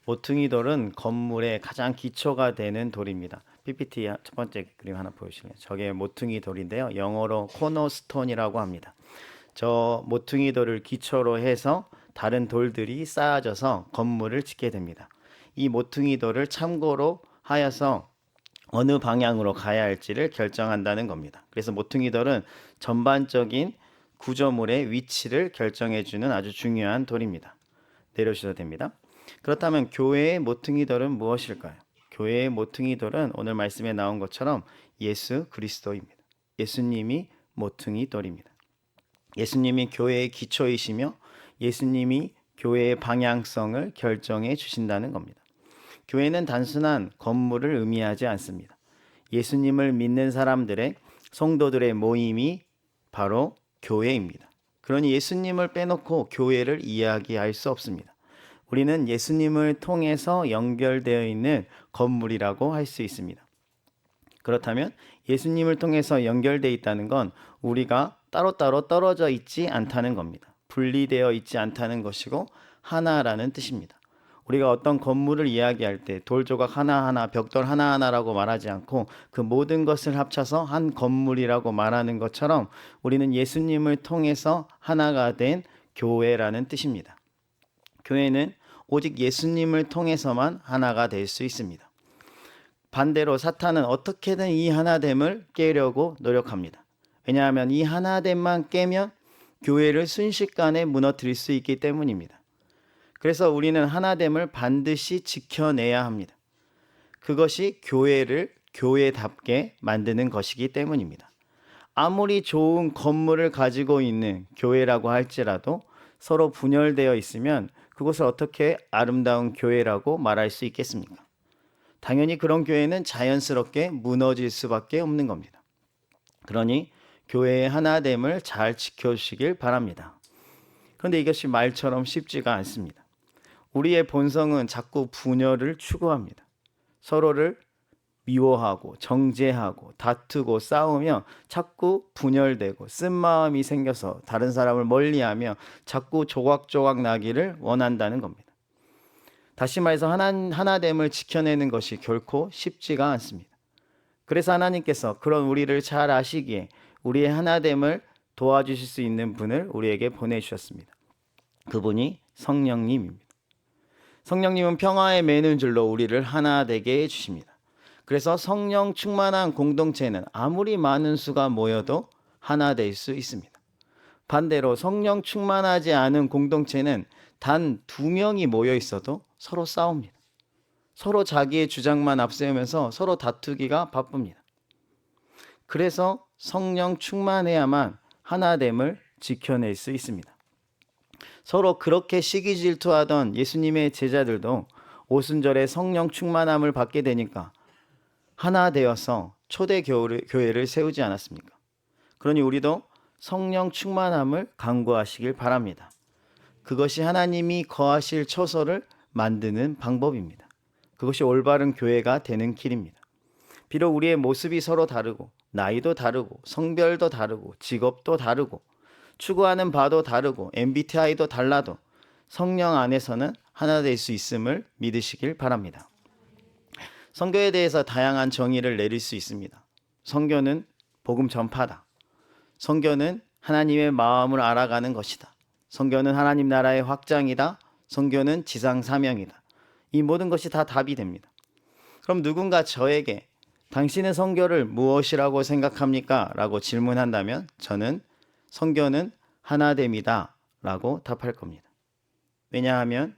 모퉁이 돌은 건물의 가장 기초가 되는 돌입니다. PPT 첫 번째 그림 하나 보여주실래요? 저게 모퉁이 돌인데요. 영어로 코너스톤이라고 합니다. 저 모퉁이 돌을 기초로 해서 다른 돌들이 쌓아져서 건물을 짓게 됩니다. 이 모퉁이 돌을 참고로 하여서 어느 방향으로 가야 할지를 결정한다는 겁니다. 그래서 모퉁이 돌은 전반적인 구조물의 위치를 결정해주는 아주 중요한 돌입니다. 내려주셔도 됩니다. 그렇다면 교회의 모퉁이 돌은 무엇일까요? 교회의 모퉁이 돌은 오늘 말씀에 나온 것처럼 예수 그리스도입니다. 예수님이 모퉁이 돌입니다. 예수님이 교회의 기초이시며 예수님이 교회의 방향성을 결정해 주신다는 겁니다. 교회는 단순한 건물을 의미하지 않습니다. 예수님을 믿는 사람들의 성도들의 모임이 바로 교회입니다. 그러니 예수님을 빼놓고 교회를 이야기할 수 없습니다. 우리는 예수님을 통해서 연결되어 있는 건물이라고 할 수 있습니다. 그렇다면 예수님을 통해서 연결되어 있다는 건 우리가 따로따로 떨어져 있지 않다는 겁니다. 분리되어 있지 않다는 것이고 하나라는 뜻입니다. 우리가 어떤 건물을 이야기할 때 돌조각 하나하나, 벽돌 하나하나라고 말하지 않고 그 모든 것을 합쳐서 한 건물이라고 말하는 것처럼 우리는 예수님을 통해서 하나가 된 교회라는 뜻입니다. 교회는 오직 예수님을 통해서만 하나가 될 수 있습니다. 반대로 사탄은 어떻게든 이 하나됨을 깨려고 노력합니다. 왜냐하면 이 하나됨만 깨면 교회를 순식간에 무너뜨릴 수 있기 때문입니다. 그래서 우리는 하나됨을 반드시 지켜내야 합니다. 그것이 교회를 교회답게 만드는 것이기 때문입니다. 아무리 좋은 건물을 가지고 있는 교회라고 할지라도 서로 분열되어 있으면 그것을 어떻게 아름다운 교회라고 말할 수 있겠습니까? 당연히 그런 교회는 자연스럽게 무너질 수밖에 없는 겁니다. 그러니 교회의 하나됨을 잘 지켜주시길 바랍니다. 그런데 이것이 말처럼 쉽지가 않습니다. 우리의 본성은 자꾸 분열을 추구합니다. 서로를 미워하고 정죄하고 다투고 싸우며 자꾸 분열되고 쓴마음이 생겨서 다른 사람을 멀리하며 자꾸 조각조각 나기를 원한다는 겁니다. 다시 말해서 하나됨을 지켜내는 것이 결코 쉽지가 않습니다. 그래서 하나님께서 그런 우리를 잘 아시기에 우리의 하나됨을 도와주실 수 있는 분을 우리에게 보내주셨습니다. 그분이 성령님입니다. 성령님은 평화에 매는 줄로 우리를 하나 되게 해주십니다. 그래서 성령 충만한 공동체는 아무리 많은 수가 모여도 하나 될 수 있습니다. 반대로 성령 충만하지 않은 공동체는 단 2명이 모여 있어도 서로 싸웁니다. 서로 자기의 주장만 앞세우면서 서로 다투기가 바쁩니다. 그래서 성령 충만해야만 하나됨을 지켜낼 수 있습니다. 서로 그렇게 시기 질투하던 예수님의 제자들도 오순절에 성령 충만함을 받게 되니까 하나 되어서 초대 교회를 세우지 않았습니까? 그러니 우리도 성령 충만함을 간구하시길 바랍니다. 그것이 하나님이 거하실 처소를 만드는 방법입니다. 그것이 올바른 교회가 되는 길입니다. 비록 우리의 모습이 서로 다르고 나이도 다르고 성별도 다르고 직업도 다르고 추구하는 바도 다르고 MBTI도 달라도 성령 안에서는 하나 될 수 있음을 믿으시길 바랍니다. 선교에 대해서 다양한 정의를 내릴 수 있습니다. 선교는 복음 전파다. 선교는 하나님의 마음을 알아가는 것이다. 선교는 하나님 나라의 확장이다. 선교는 지상 사명이다. 이 모든 것이 다 답이 됩니다. 그럼 누군가 저에게 당신은 선교를 무엇이라고 생각합니까? 라고 질문한다면 저는 선교는 하나됨이다 라고 답할 겁니다. 왜냐하면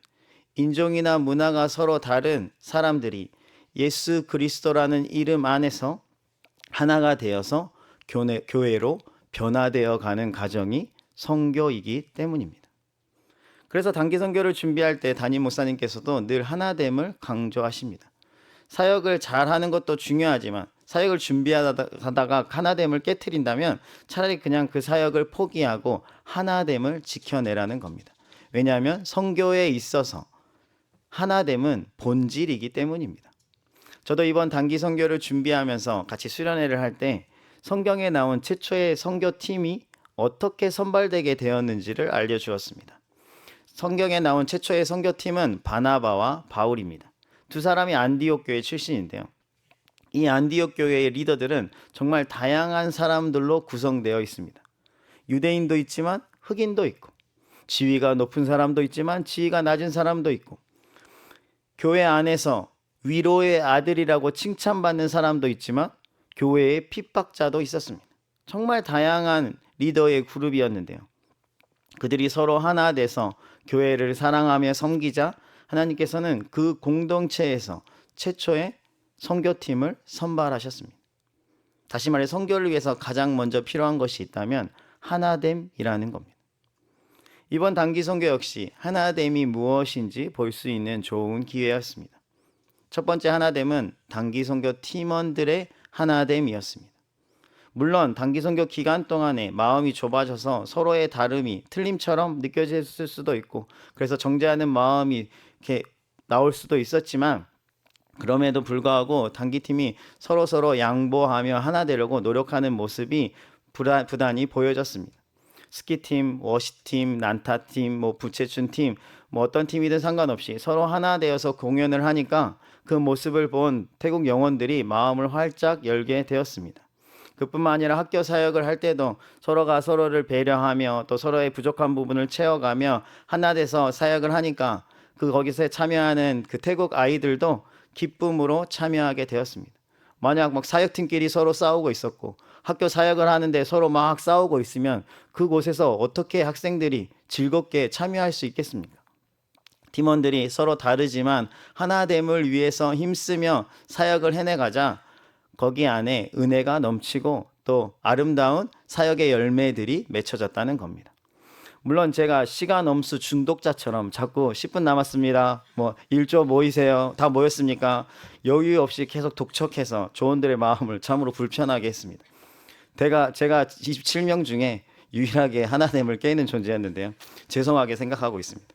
인종이나 문화가 서로 다른 사람들이 예수 그리스도라는 이름 안에서 하나가 되어서 교회로 변화되어 가는 과정이 선교이기 때문입니다. 그래서 단기 선교를 준비할 때 담임 목사님께서도 늘 하나됨을 강조하십니다. 사역을 잘하는 것도 중요하지만 사역을 준비하다가 하나됨을 깨트린다면 차라리 그냥 그 사역을 포기하고 하나됨을 지켜내라는 겁니다. 왜냐하면 선교에 있어서 하나됨은 본질이기 때문입니다. 저도 이번 단기 선교를 준비하면서 같이 수련회를 할 때 성경에 나온 최초의 선교팀이 어떻게 선발되게 되었는지를 알려주었습니다. 성경에 나온 최초의 선교팀은 바나바와 바울입니다. 두 사람이 안디옥 교회 출신인데요. 이 안디옥 교회의 리더들은 정말 다양한 사람들로 구성되어 있습니다. 유대인도 있지만 흑인도 있고, 지위가 높은 사람도 있지만 지위가 낮은 사람도 있고, 교회 안에서 위로의 아들이라고 칭찬받는 사람도 있지만 교회의 핍박자도 있었습니다. 정말 다양한 리더의 그룹이었는데요. 그들이 서로 하나 돼서 교회를 사랑하며 섬기자 하나님께서는 그 공동체에서 최초의 선교팀을 선발하셨습니다. 다시 말해 선교를 위해서 가장 먼저 필요한 것이 있다면 하나됨이라는 겁니다. 이번 단기 선교 역시 하나됨이 무엇인지 볼 수 있는 좋은 기회였습니다. 첫 번째 하나됨은 단기 선교 팀원들의 하나됨이었습니다. 물론 단기 선교 기간 동안에 마음이 좁아져서 서로의 다름이 틀림처럼 느껴졌을 수도 있고, 그래서 정죄하는 마음이 이렇게 나올 수도 있었지만, 그럼에도 불구하고 단기팀이 서로 양보하며 하나 되려고 노력하는 모습이 부단히 보여졌습니다. 스키팀, 워시팀, 난타팀, 부채춤팀, 어떤 팀이든 상관없이 서로 하나 되어서 공연을 하니까 그 모습을 본 태국 영혼들이 마음을 활짝 열게 되었습니다. 그뿐만 아니라 학교 사역을 할 때도 서로가 서로를 배려하며 또 서로의 부족한 부분을 채워가며 하나 돼서 사역을 하니까 거기서 참여하는 그 태국 아이들도 기쁨으로 참여하게 되었습니다. 만약 사역팀끼리 서로 싸우고 있었고 학교 사역을 하는데 서로 막 싸우고 있으면 그곳에서 어떻게 학생들이 즐겁게 참여할 수 있겠습니까? 팀원들이 서로 다르지만 하나됨을 위해서 힘쓰며 사역을 해내가자 거기 안에 은혜가 넘치고 또 아름다운 사역의 열매들이 맺혀졌다는 겁니다. 물론 제가 시간 엄수 중독자처럼 자꾸 10분 남았습니다. 1조 모이세요. 다 모였습니까? 여유 없이 계속 독촉해서 조원들의 마음을 참으로 불편하게 했습니다. 제가 27명 중에 유일하게 하나됨을 깨는 존재였는데요. 죄송하게 생각하고 있습니다.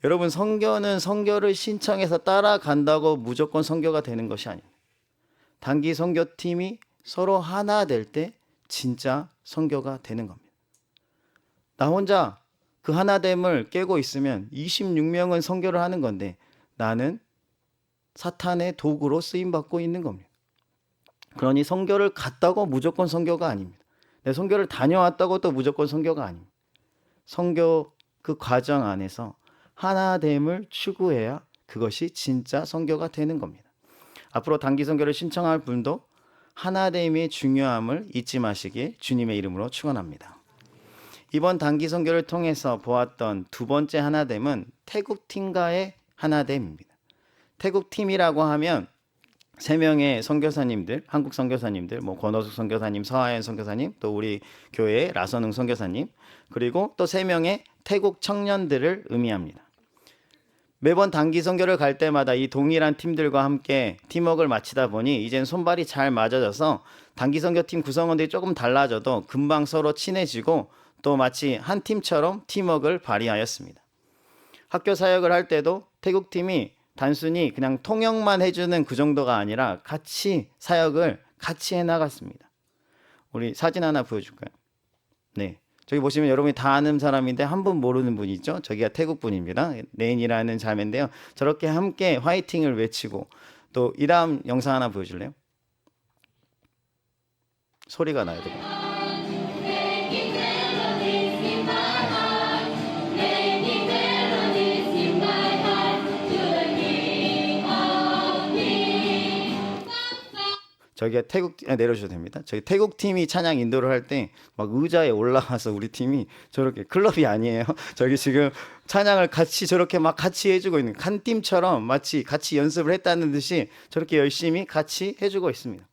여러분, 선교는 선교를 신청해서 따라간다고 무조건 선교가 되는 것이 아닙니다. 단기 선교팀이 서로 하나 될 때 진짜 선교가 되는 겁니다. 나 혼자 그 하나됨을 깨고 있으면 26명은 선교를 하는 건데 나는 사탄의 도구로 쓰임받고 있는 겁니다. 그러니 선교를 갔다고 무조건 선교가 아닙니다. 내 선교를 다녀왔다고 또 무조건 선교가 아닙니다. 선교 그 과정 안에서 하나됨을 추구해야 그것이 진짜 선교가 되는 겁니다. 앞으로 단기 선교를 신청할 분도 하나됨의 중요함을 잊지 마시길 주님의 이름으로 축원합니다. 이번 단기 선교를 통해서 보았던 두 번째 하나됨은 태국팀과의 하나됨입니다. 태국팀이라고 하면 3명의 선교사님들, 한국 선교사님들, 권호숙 선교사님, 서하연 선교사님, 또 우리 교회의 라선웅 선교사님, 그리고 또 3명의 태국 청년들을 의미합니다. 매번 단기 선교를 갈 때마다 이 동일한 팀들과 함께 팀워크를 마치다 보니 이젠 손발이 잘 맞아져서 단기 선교팀 구성원들이 조금 달라져도 금방 서로 친해지고 또 마치 한 팀처럼 팀워크를 발휘하였습니다. 학교 사역을 할 때도 태국팀이 단순히 그냥 통역만 해주는 그 정도가 아니라 같이 사역을 같이 해나갔습니다. 우리 사진 하나 보여줄까요? 네, 저기 보시면 여러분이 다 아는 사람인데 한 분 모르는 분이 있죠? 저기가 태국 분입니다. 레인이라는 자매인데요. 저렇게 함께 화이팅을 외치고 또 이 다음 영상 하나 보여줄래요? 소리가 나야 돼요. 저기가 내려주셔도 됩니다. 저기 태국 팀이 찬양 인도를 할 때 막 의자에 올라와서 우리 팀이 저렇게 클럽이 아니에요. 저기 지금 찬양을 같이 저렇게 막 같이 해주고 있는 한 팀처럼 마치 같이 연습을 했다는 듯이 저렇게 열심히 같이 해주고 있습니다.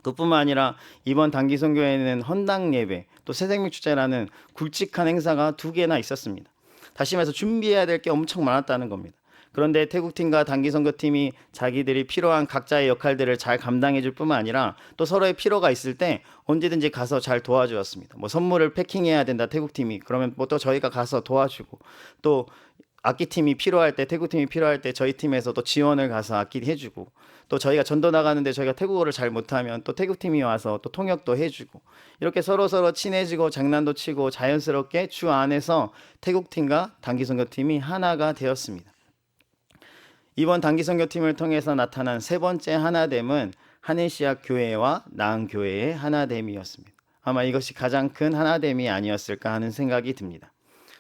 그뿐만 아니라 이번 단기 선교회에는 헌당 예배 또 새생명 축제라는 굵직한 행사가 2개나 있었습니다. 다시 말해서 준비해야 될 게 엄청 많았다는 겁니다. 그런데 태국팀과 단기 선교팀이 자기들이 필요한 각자의 역할들을 잘 감당해 줄 뿐만 아니라 또 서로의 필요가 있을 때 언제든지 가서 잘 도와주었습니다. 선물을 패킹해야 된다 태국팀이 그러면 또 저희가 가서 도와주고 또 악기팀이 필요할 때, 태국팀이 필요할 때 저희 팀에서 또 지원을 가서 악기 해주고, 또 저희가 전도 나가는데 저희가 태국어를 잘 못하면 또 태국팀이 와서 또 통역도 해주고, 이렇게 서로 친해지고 장난도 치고 자연스럽게 주 안에서 태국팀과 단기선교팀이 하나가 되었습니다. 이번 단기선교팀을 통해서 나타난 세 번째 하나됨은 하늘시악 교회와 나은교회의 하나됨이었습니다. 아마 이것이 가장 큰 하나됨이 아니었을까 하는 생각이 듭니다.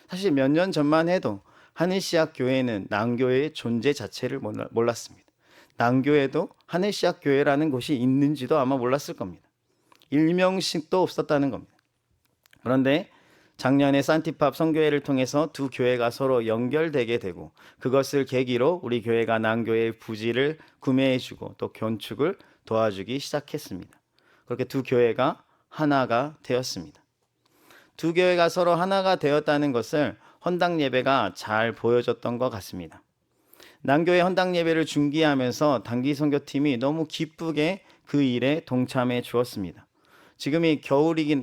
사실 몇 년 전만 해도 하늘시악 교회는 나은교회의 존재 자체를 몰랐습니다. 나은교회도 하늘시악 교회라는 곳이 있는지도 아마 몰랐을 겁니다. 일명씩도 없었다는 겁니다. 그런데 작년에 산티팝 선교회를 통해서 두 교회가 서로 연결되게 되고, 그것을 계기로 우리 교회가 나은교회의 부지를 구매해주고 또 건축을 도와주기 시작했습니다. 그렇게 두 교회가 하나가 되었습니다. 두 교회가 서로 하나가 되었다는 것을 헌당 예배가 잘 보여줬던 것 같습니다. 남교회 헌당 예배를 중계하면서 단기 선교팀이 너무 기쁘게 그 일에 동참해 주었습니다. 지금이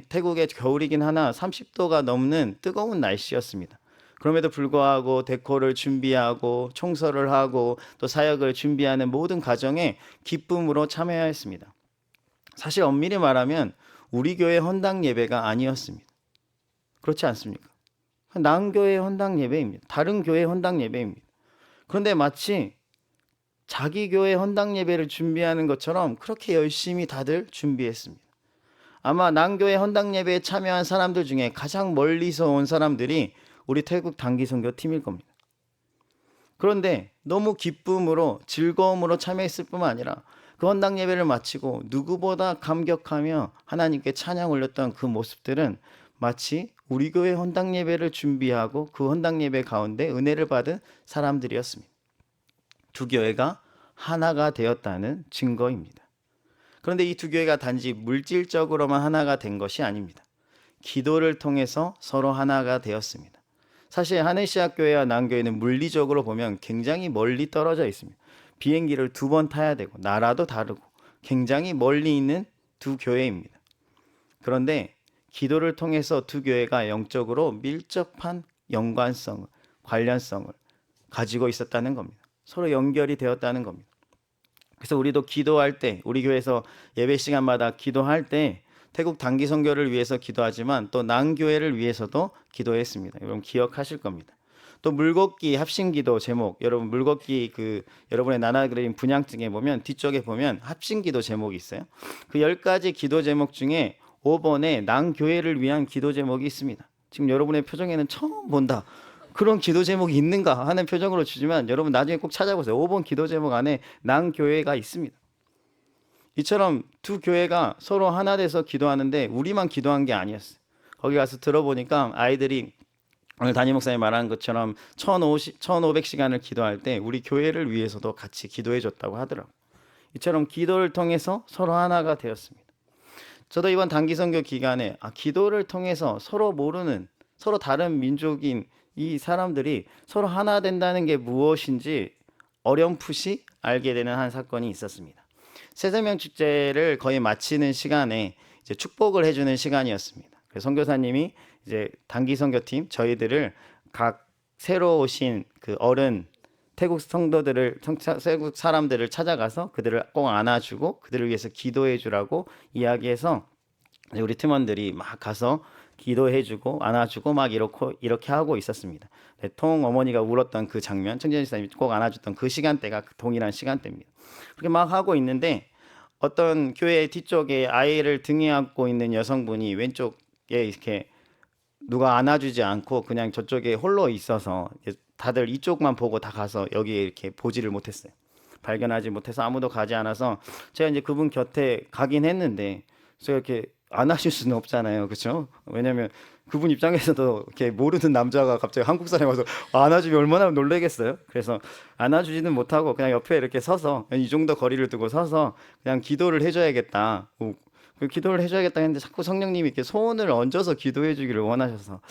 태국의 겨울이긴 하나 30도가 넘는 뜨거운 날씨였습니다. 그럼에도 불구하고 데코를 준비하고 청소를 하고 또 사역을 준비하는 모든 과정에 기쁨으로 참여하였습니다. 사실 엄밀히 말하면 우리 교회 헌당 예배가 아니었습니다. 그렇지 않습니까? 나은교회 헌당 예배입니다. 다른 교회 헌당 예배입니다. 그런데 마치 자기 교회 헌당 예배를 준비하는 것처럼 그렇게 열심히 다들 준비했습니다. 아마 나은교회 헌당 예배에 참여한 사람들 중에 가장 멀리서 온 사람들이 우리 태국 단기선교팀일 겁니다. 그런데 너무 기쁨으로 즐거움으로 참여했을 뿐만 아니라 그 헌당 예배를 마치고 누구보다 감격하며 하나님께 찬양 올렸던 그 모습들은 마치 우리 교회 헌당 예배를 준비하고 그 헌당 예배 가운데 은혜를 받은 사람들이었습니다. 두 교회가 하나가 되었다는 증거입니다. 그런데 이 두 교회가 단지 물질적으로만 하나가 된 것이 아닙니다. 기도를 통해서 서로 하나가 되었습니다. 사실 하늘시악 교회와 나은교회는 물리적으로 보면 굉장히 멀리 떨어져 있습니다. 비행기를 2번 타야 되고 나라도 다르고 굉장히 멀리 있는 두 교회입니다. 그런데 기도를 통해서 두 교회가 영적으로 밀접한 연관성을, 관련성을 가지고 있었다는 겁니다. 서로 연결이 되었다는 겁니다. 그래서 우리도 기도할 때, 우리 교회에서 예배 시간마다 기도할 때 태국 단기 선교를 위해서 기도하지만 또 나은교회를 위해서도 기도했습니다. 여러분 기억하실 겁니다. 또 물걷기 합심기도 제목, 여러분 물걷기 여러분의 나나 그림 분양증에 보면 뒤쪽에 보면 합심기도 제목이 있어요. 그 10가지 기도 제목 중에 5번에 나은교회를 위한 기도 제목이 있습니다. 지금 여러분의 표정에는 처음 본다, 그런 기도 제목이 있는가 하는 표정으로 주지만 여러분 나중에 꼭 찾아보세요. 5번 기도 제목 안에 나은교회가 있습니다. 이처럼 두 교회가 서로 하나 돼서 기도하는데 우리만 기도한 게 아니었어요. 거기 가서 들어보니까 아이들이 오늘 담임 목사님 말한 것처럼 1500시간을 기도할 때 우리 교회를 위해서도 같이 기도해 줬다고 하더라고요. 이처럼 기도를 통해서 서로 하나가 되었습니다. 저도 이번 단기 선교 기간에 기도를 통해서 서로 모르는, 서로 다른 민족인 이 사람들이 서로 하나 된다는 게 무엇인지 어렴풋이 알게 되는 한 사건이 있었습니다. 새생명 축제를 거의 마치는 시간에 이제 축복을 해주는 시간이었습니다. 그래서 선교사님이 이제 단기 선교팀 저희들을 각 새로 오신 그 어른 태국 성도들을, 태국 사람들을 찾아가서 그들을 꼭 안아주고 그들을 위해서 기도해 주라고 이야기해서 우리 팀원들이 막 가서 기도해주고 안아주고 막 이렇게 하고 있었습니다. 네, 통 어머니가 울었던 그 장면, 청전지사님이 꼭 안아줬던 그 시간대가 동일한 시간대입니다. 그렇게 막 하고 있는데 어떤 교회 뒤쪽에 아이를 등에 안고 있는 여성분이 왼쪽에 이렇게 누가 안아주지 않고 그냥 저쪽에 홀로 있어서 다들 이쪽만 보고 다 가서 여기에 이렇게 보지를 못했어요. 발견하지 못해서 아무도 가지 않아서 제가 이제 그분 곁에 가긴 했는데 제가 이렇게 안아줄 수는 없잖아요, 그렇죠? 왜냐면 그분 입장에서도 이렇게 모르는 남자가 갑자기 한국 사람이 와서 안아주면 얼마나 놀라겠어요. 그래서 안아주지는 못하고 그냥 옆에 이렇게 서서 이 정도 거리를 두고 서서 그냥 기도를 해줘야겠다. 그 기도를 해줘야겠다 했는데 자꾸 성령님이 이렇게 손을 얹어서 기도해 주기를 원하셔서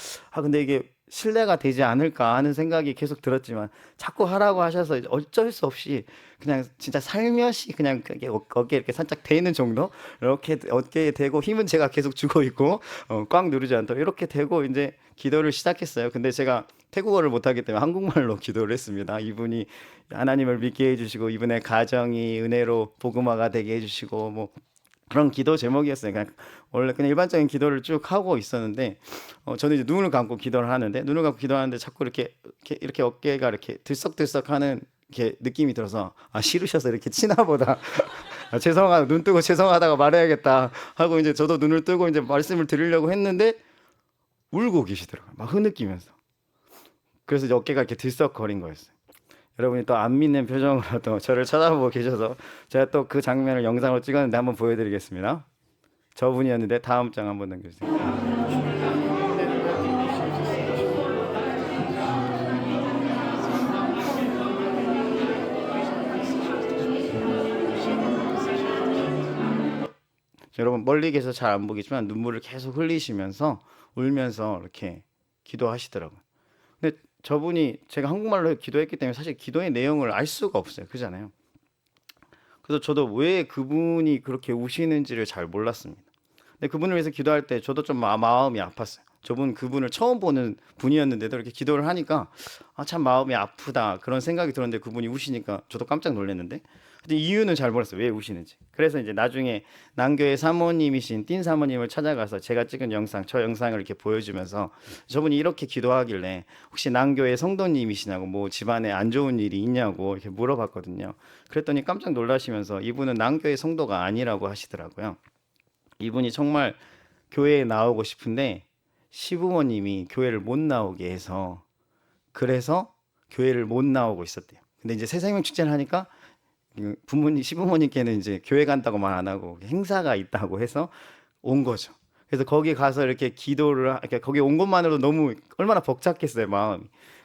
근데 이게 신뢰가 되지 않을까 하는 생각이 계속 들었지만 자꾸 하라고 하셔서 이제 어쩔 수 없이 그냥 진짜 살며시 그냥 그게 어깨에 이렇게 살짝 대는 정도 이렇게 어깨에 대고 힘은 제가 계속 주고 있고 꽉 누르지 않도록 이렇게 대고 이제 기도를 시작했어요. 근데 제가 태국어를 못하기 때문에 한국말로 기도를 했습니다. 이분이 하나님을 믿게 해주시고 이분의 가정이 은혜로 복음화가 되게 해주시고 뭐 그런 기도 제목이었어요. 그냥 원래 그냥 일반적인 기도를 쭉 하고 있었는데 저는 이제 눈을 감고 기도를 하는데 눈을 감고 기도하는데 자꾸 이렇게 어깨가 이렇게 들썩들썩하는 이렇게 느낌이 들어서 싫으셔서 이렇게 치나 보다. 죄송하다 눈 뜨고 죄송하다가 말해야겠다 하고 이제 저도 눈을 뜨고 이제 말씀을 드리려고 했는데 울고 계시더라고요. 막 흐느끼면서. 그래서 이제 어깨가 이렇게 들썩거린 거였어요. 여러분이 또 안 믿는 표정으로 또 저를 쳐다보고 계셔서 제가 또 그 장면을 영상으로 찍었는데 한번 보여드리겠습니다. 저분이었는데 다음 장 한번 넘겨주세요. 여러분 멀리 계셔서 잘 안 보이지만 눈물을 계속 흘리시면서 울면서 이렇게 기도하시더라고요. 근데 저분이 제가 한국말로 기도했기 때문에 사실 기도의 내용을 알 수가 없어요. 그잖아요. 그래서 저도 왜 그분이 그렇게 우시는지를 잘 몰랐습니다. 근데 그분을 위해서 기도할 때 저도 좀 마음이 아팠어요. 그분을 처음 보는 분이었는데도 이렇게 기도를 하니까 참 마음이 아프다 그런 생각이 들었는데 그분이 우시니까 저도 깜짝 놀랐는데 근데 이유는 잘 몰랐어요. 왜 우시는지. 그래서 이제 나중에 난교회 사모님이신 띵 사모님을 찾아가서 제가 찍은 저 영상을 이렇게 보여주면서 저분이 이렇게 기도하길래 혹시 난교회 성도님이시냐고 뭐 집안에 안 좋은 일이 있냐고 이렇게 물어봤거든요. 그랬더니 깜짝 놀라시면서 이분은 난교회 성도가 아니라고 하시더라고요. 이분이 정말 교회에 나오고 싶은데 시부모님이 교회를 못 나오게 해서 그래서 교회를 못 나오고 있었대요. 근데 이제 새생명 축제를 하니까 시부모님께는 이제 교회 간다고 말 안 하고 행사가 있다고 해서 온 거죠. 그래서 거기 가서 이렇게 이렇게 거기 온 것만으로도 너무 얼마나 벅찼겠어요, 마음이.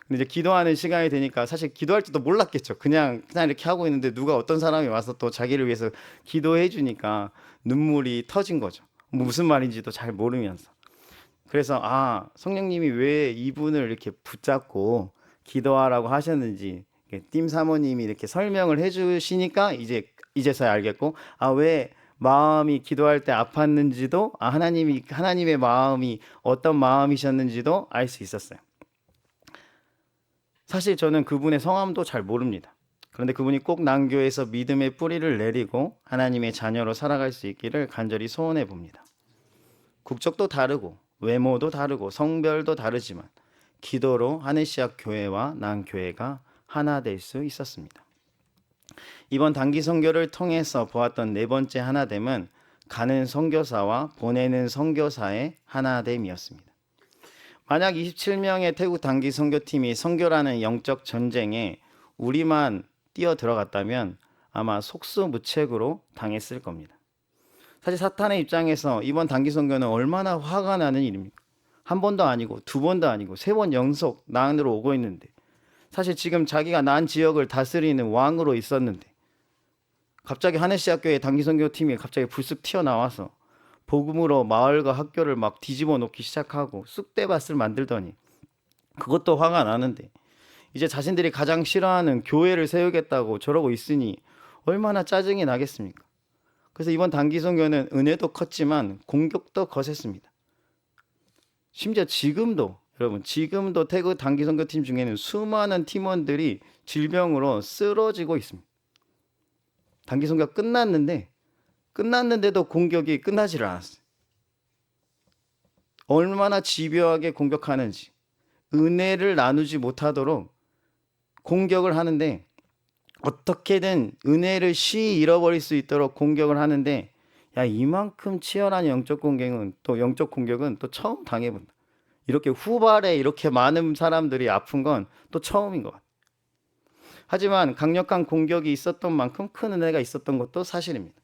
근데 이제 기도하는 시간이 되니까 사실 기도할 줄도 몰랐겠죠. 그냥 이렇게 하고 있는데 누가 어떤 사람이 와서 또 자기를 위해서 기도해 주니까 눈물이 터진 거죠. 무슨 말인지도 잘 모르면서. 그래서 성령님이 왜 이분을 이렇게 붙잡고 기도하라고 하셨는지 띵 사모님이 이렇게 설명을 해주시니까 이제서야 알겠고 왜 마음이 기도할 때 아팠는지도 하나님의 마음이 어떤 마음이셨는지도 알 수 있었어요. 사실 저는 그분의 성함도 잘 모릅니다. 그런데 그분이 꼭 난교에서 믿음의 뿌리를 내리고 하나님의 자녀로 살아갈 수 있기를 간절히 소원해 봅니다. 국적도 다르고 외모도 다르고 성별도 다르지만 기도로 하늘시학 교회와 난교회가 하나 될 수 있었습니다. 이번 단기 선교를 통해서 보았던 네 번째 하나됨은 가는 선교사와 보내는 선교사의 하나됨이었습니다. 만약 27명의 태국 단기 선교팀이 선교라는 영적 전쟁에 우리만 뛰어 들어갔다면 아마 속수무책으로 당했을 겁니다. 사실 사탄의 입장에서 이번 단기 선교는 얼마나 화가 나는 일입니까? 한 번도 아니고 두 번도 아니고 3번 연속 난으로 오고 있는데 사실 지금 자기가 난 지역을 다스리는 왕으로 있었는데 갑자기 하늘시학교의 단기 선교팀이 갑자기 불쑥 튀어나와서 복음으로 마을과 학교를 막 뒤집어 놓기 시작하고 쑥대밭을 만들더니 그것도 화가 나는데 이제 자신들이 가장 싫어하는 교회를 세우겠다고 저러고 있으니 얼마나 짜증이 나겠습니까? 그래서 이번 단기 선교는 은혜도 컸지만 공격도 거셌습니다. 심지어 지금도 태국 단기 선교팀 중에는 수많은 팀원들이 질병으로 쓰러지고 있습니다. 단기 선교가 끝났는데도 공격이 끝나지를 않았어요. 얼마나 집요하게 공격하는지 은혜를 나누지 못하도록 공격을 하는데 어떻게든 은혜를 잃어버릴 수 있도록 공격을 하는데 이만큼 치열한 영적 공격은 또 처음 당해본다. 이렇게 후발에 이렇게 많은 사람들이 아픈 건 또 처음인 것 같아요. 하지만 강력한 공격이 있었던 만큼 큰 은혜가 있었던 것도 사실입니다.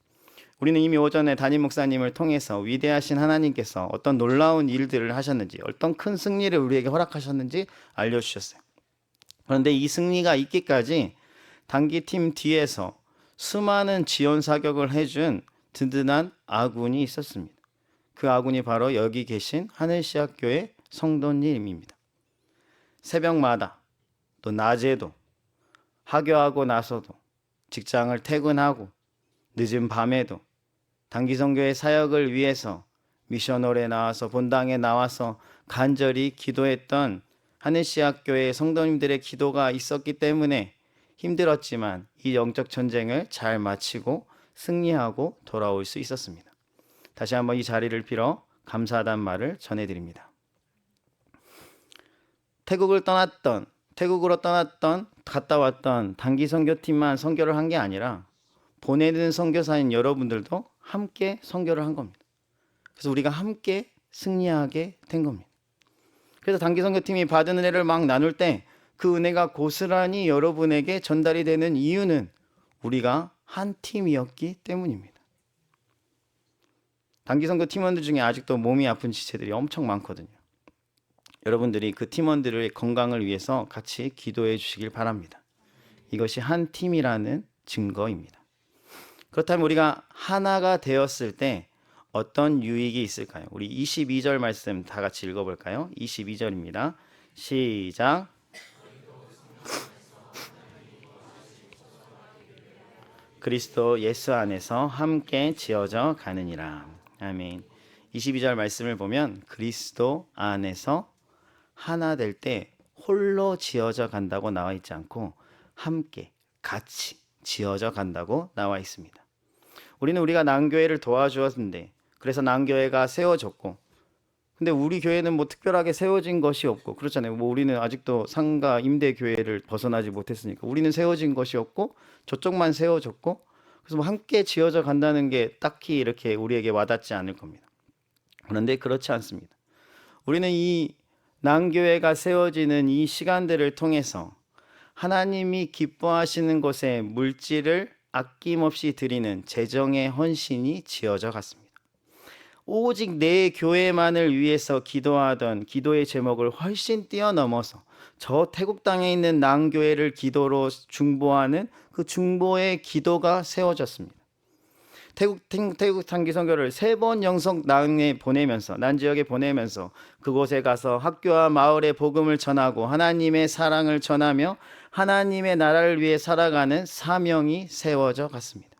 우리는 이미 오전에 담임 목사님을 통해서 위대하신 하나님께서 어떤 놀라운 일들을 하셨는지 어떤 큰 승리를 우리에게 허락하셨는지 알려주셨어요. 그런데 이 승리가 있기까지 단기팀 뒤에서 수많은 지원 사격을 해준 든든한 아군이 있었습니다. 그 아군이 바로 여기 계신 하늘시학교의 성도님입니다. 새벽마다 또 낮에도 하교하고 나서도 직장을 퇴근하고 늦은 밤에도 단기선교의 사역을 위해서 미션홀에 나와서 본당에 나와서 간절히 기도했던 하늘시학교의 성도님들의 기도가 있었기 때문에 힘들었지만 이 영적 전쟁을 잘 마치고 승리하고 돌아올 수 있었습니다. 다시 한번 이 자리를 빌어 감사하다는 말을 전해드립니다. 태국으로 떠났던 갔다 왔던 단기 선교팀만 선교를 한 게 아니라 보내는 선교사인 여러분들도 함께 선교를 한 겁니다. 그래서 우리가 함께 승리하게 된 겁니다. 그래서 단기 선교팀이 받은 은혜를 막 나눌 때 그 은혜가 고스란히 여러분에게 전달이 되는 이유는 우리가 한 팀이었기 때문입니다. 단기 선교 팀원들 중에 아직도 몸이 아픈 지체들이 엄청 많거든요. 여러분들이 그 팀원들의 건강을 위해서 같이 기도해 주시길 바랍니다. 이것이 한 팀이라는 증거입니다. 그렇다면 우리가 하나가 되었을 때 어떤 유익이 있을까요? 우리 22절 말씀 다 같이 읽어볼까요? 22절입니다. 시작. 그리스도 예수 안에서 함께 지어져 가느니라. 아멘. 22절 말씀을 보면 그리스도 안에서 하나 될 때 홀로 지어져 간다고 나와 있지 않고 함께 같이 지어져 간다고 나와 있습니다. 우리는 우리가 난교회를 도와주었는데 그래서 난교회가 세워졌고 근데 우리 교회는 뭐 특별하게 세워진 것이 없고 그렇잖아요. 뭐 우리는 아직도 상가 임대 교회를 벗어나지 못했으니까 우리는 세워진 것이 없고 저쪽만 세워졌고 그래서 뭐 함께 지어져 간다는 게 딱히 이렇게 우리에게 와닿지 않을 겁니다. 그런데 그렇지 않습니다. 우리는 이 난교회가 세워지는 이 시간들을 통해서 하나님이 기뻐하시는 곳에 물질을 아낌없이 드리는 재정의 헌신이 지어져 갔습니다. 오직 내 교회만을 위해서 기도하던 기도의 제목을 훨씬 뛰어넘어서 저 태국 땅에 있는 난교회를 기도로 중보하는 그 중보의 기도가 세워졌습니다. 태국 단기 선교를 3번 영성 난에 보내면서 난 지역에 보내면서 그곳에 가서 학교와 마을에 복음을 전하고 하나님의 사랑을 전하며 하나님의 나라를 위해 살아가는 사명이 세워져 갔습니다.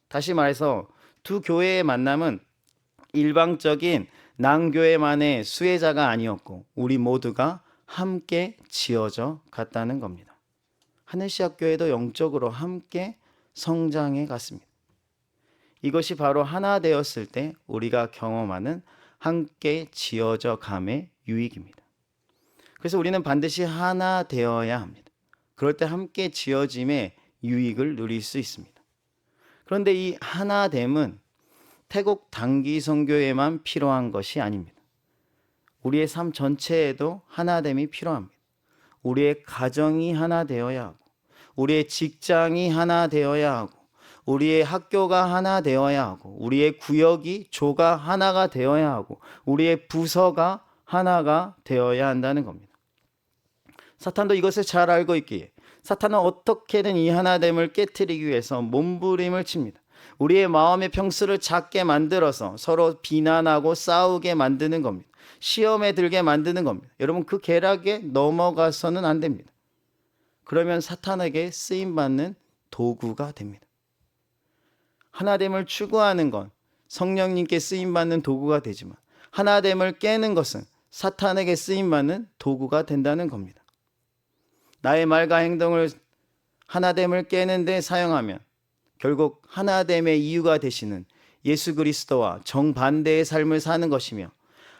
다시 말해서 두 교회의 만남은 일방적인 난교회만의 수혜자가 아니었고 우리 모두가 함께 지어져 갔다는 겁니다. 하늘시학교회도 영적으로 함께 성장해 갔습니다. 이것이 바로 하나 되었을 때 우리가 경험하는 함께 지어져 감의 유익입니다. 그래서 우리는 반드시 하나 되어야 합니다. 그럴 때 함께 지어짐의 유익을 누릴 수 있습니다. 그런데 이 하나됨은 태국 단기 선교에만 필요한 것이 아닙니다. 우리의 삶 전체에도 하나됨이 필요합니다. 우리의 가정이 하나 되어야 하고 우리의 직장이 하나 되어야 하고 우리의 학교가 하나 되어야 하고 우리의 구역이 조가 하나가 되어야 하고 우리의 부서가 하나가 되어야 한다는 겁니다. 사탄도 이것을 잘 알고 있기에 사탄은 어떻게든 이 하나됨을 깨트리기 위해서 몸부림을 칩니다. 우리의 마음의 평수를 작게 만들어서 서로 비난하고 싸우게 만드는 겁니다. 시험에 들게 만드는 겁니다. 여러분 그 계략에 넘어가서는 안 됩니다. 그러면 사탄에게 쓰임받는 도구가 됩니다. 하나됨을 추구하는 건 성령님께 쓰임받는 도구가 되지만 하나됨을 깨는 것은 사탄에게 쓰임받는 도구가 된다는 겁니다. 나의 말과 행동을 하나됨을 깨는 데 사용하면 결국 하나됨의 이유가 되시는 예수 그리스도와 정반대의 삶을 사는 것이며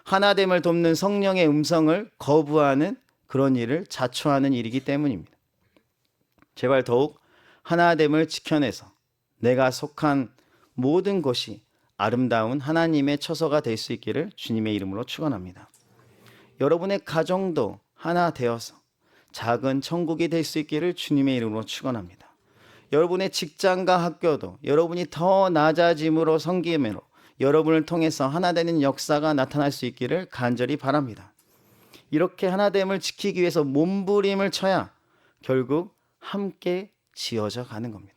하나됨을 돕는 성령의 음성을 거부하는 그런 일을 자초하는 일이기 때문입니다. 제발 더욱 하나됨을 지켜내서 내가 속한 모든 것이 아름다운 하나님의 처소가 될 수 있기를 주님의 이름으로 축원합니다. 여러분의 가정도 하나 되어서 작은 천국이 될 수 있기를 주님의 이름으로 축원합니다. 여러분의 직장과 학교도 여러분이 더 낮아짐으로 섬김으로 여러분을 통해서 하나 되는 역사가 나타날 수 있기를 간절히 바랍니다. 이렇게 하나됨을 지키기 위해서 몸부림을 쳐야 결국 함께 지어져 가는 겁니다.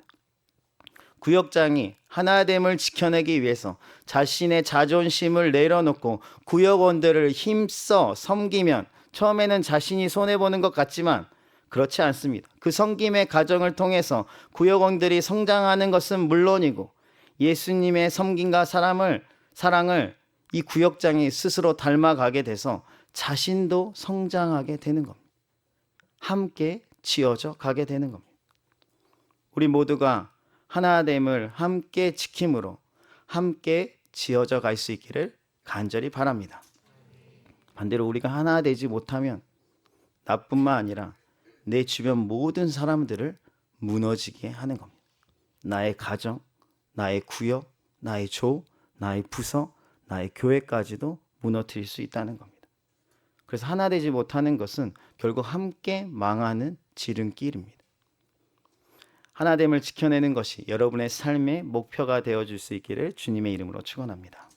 구역장이 하나됨을 지켜내기 위해서 자신의 자존심을 내려놓고 구역원들을 힘써 섬기면 처음에는 자신이 손해보는 것 같지만 그렇지 않습니다. 그 섬김의 과정을 통해서 구역원들이 성장하는 것은 물론이고 예수님의 섬김과 사랑을 이 구역장이 스스로 닮아가게 돼서 자신도 성장하게 되는 겁니다. 함께 지어져 가게 되는 겁니다. 우리 모두가 하나됨을 함께 지킴으로 함께 지어져 갈 수 있기를 간절히 바랍니다. 반대로 우리가 하나 되지 못하면 나뿐만 아니라 내 주변 모든 사람들을 무너지게 하는 겁니다. 나의 가정, 나의 구역, 나의 조, 나의 부서, 나의 교회까지도 무너뜨릴 수 있다는 겁니다. 그래서 하나 되지 못하는 것은 결국 함께 망하는 지름길입니다. 하나됨을 지켜내는 것이 여러분의 삶의 목표가 되어줄 수 있기를 주님의 이름으로 축원합니다.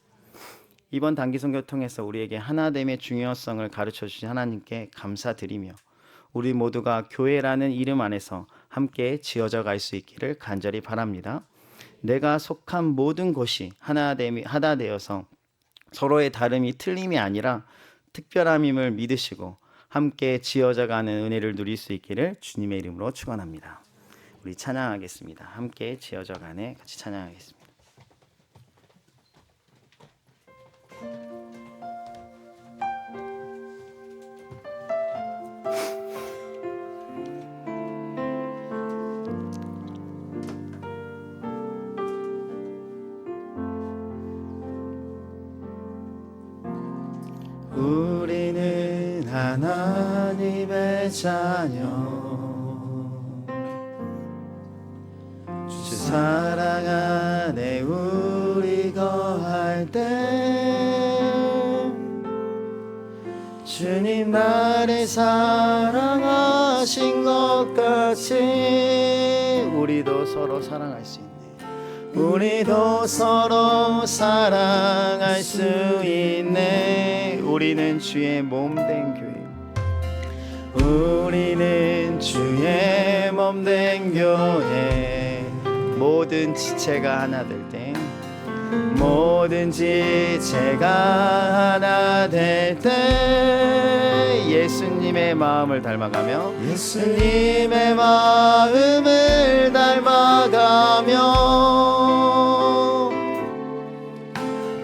이번 단기 선교를 통해서 우리에게 하나됨의 중요성을 가르쳐 주신 하나님께 감사드리며 우리 모두가 교회라는 이름 안에서 함께 지어져 갈 수 있기를 간절히 바랍니다. 내가 속한 모든 곳이 하나 되어서 서로의 다름이 틀림이 아니라 특별함임을 믿으시고 함께 지어져 가는 은혜를 누릴 수 있기를 주님의 이름으로 축원합니다. 우리 찬양하겠습니다. 함께 지어져 가네 같이 찬양하겠습니다. 우리는 하나님의 자녀 주 사랑 안에 우리 거할 때 주님 나를 사랑하신 것 같이 우리도 서로 사랑할 수 있네. 우리도 서로 사랑할 수 있네. 우리는 주의 몸된 교회. 우리는 주의 몸된 교회. 모든 지체가 하나 될 때, 모든 지체가 하나 될 때 예수님의 마음을 닮아가며 예수님의 마음을 닮아가며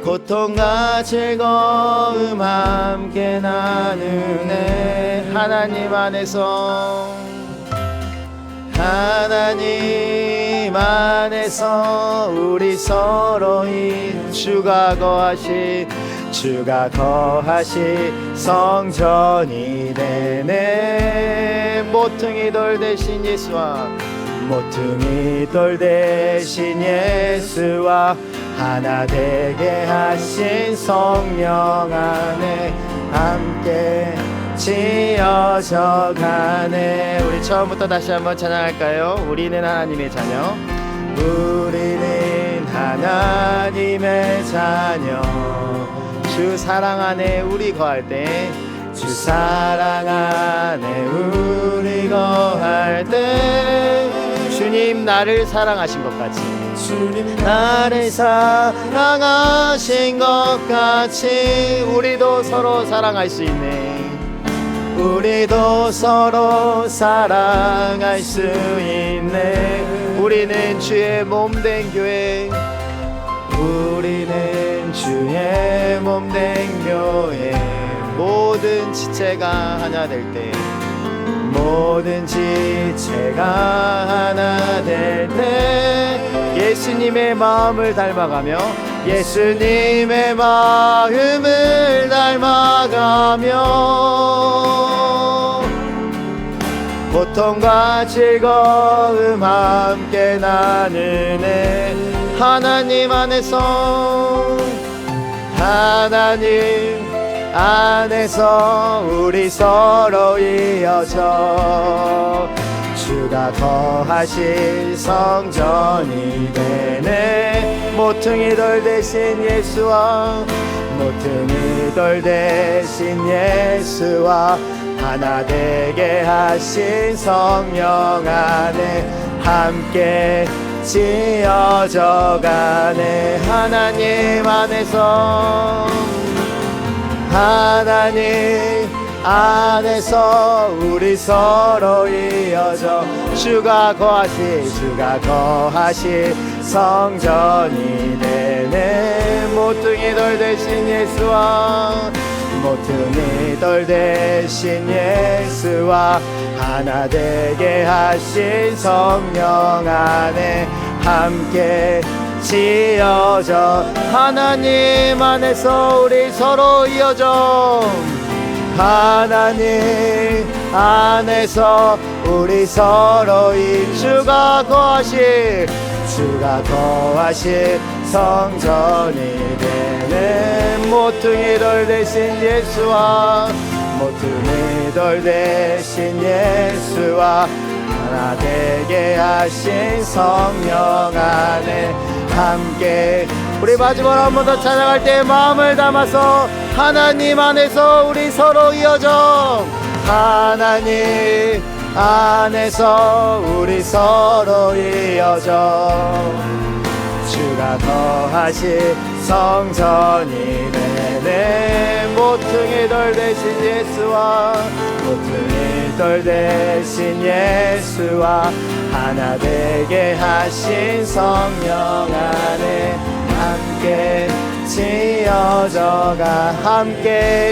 고통과 즐거움 함께 나누네. 하나님 안에서 하나님 안에서 우리 서로인 주가 거하시 성전이 되네. 모퉁이 돌 대신 예수와 모퉁이 돌 대신 예수와 하나 되게 하신 성령 안에 함께 지어져 가네. 우리 처음부터 다시 한번 찬양할까요? 우리는 하나님의 자녀. 우리는 하나님의 자녀. 주 사랑 안에 우리 거할 때, 주 사랑 안에 우리 거할 때 주님 나를 사랑하신 것 같이 주님 나를 사랑하신 것 같이 우리도 서로 사랑할 수 있네. 우리도 서로 사랑할 수 있네. 우리는 주의 몸된 교회. 우리는 주의 몸된 교회. 모든 지체가 하나 될 때, 모든 지체가 하나 될 때 예수님의 마음을 닮아가며 예수님의 마음을 닮아가며 고통과 즐거움 함께 나누네. 하나님 안에서 하나님 안에서 우리 서로 이어져 주가 거하실 성전이 되네. 모퉁이 돌 대신 예수와 모퉁이 돌 대신 예수와 하나 되게 하신 성령 안에 함께 지어져 가네. 하나님 안에서 우리 서로 이어져 주가 거하시 성전이 되네. 모퉁이 돌 대신 예수와 하나 되게 하신 성령 안에 함께 지어져. 하나님 안에서 우리 서로 이어져. 하나님 안에서 우리 서로 주가 거하시 성전이 되네. 모퉁이 돌 대신 예수와 하나 되게 하신 성령 안에 함께. 우리 마지막으로 한 번 더 찬양할 때 마음을 담아서 하나님 안에서 우리 서로 이어져. 하나님 안에서 우리 서로 이어져 주가 거하시 성전이 되네. 모퉁이 돌 대신 예수와 하나 되게 하신 성령 안에 함께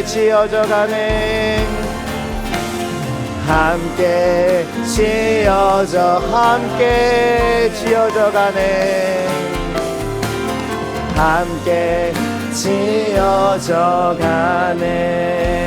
지어져 가네. 함께 지어져 가네. 함께 지어져 가네.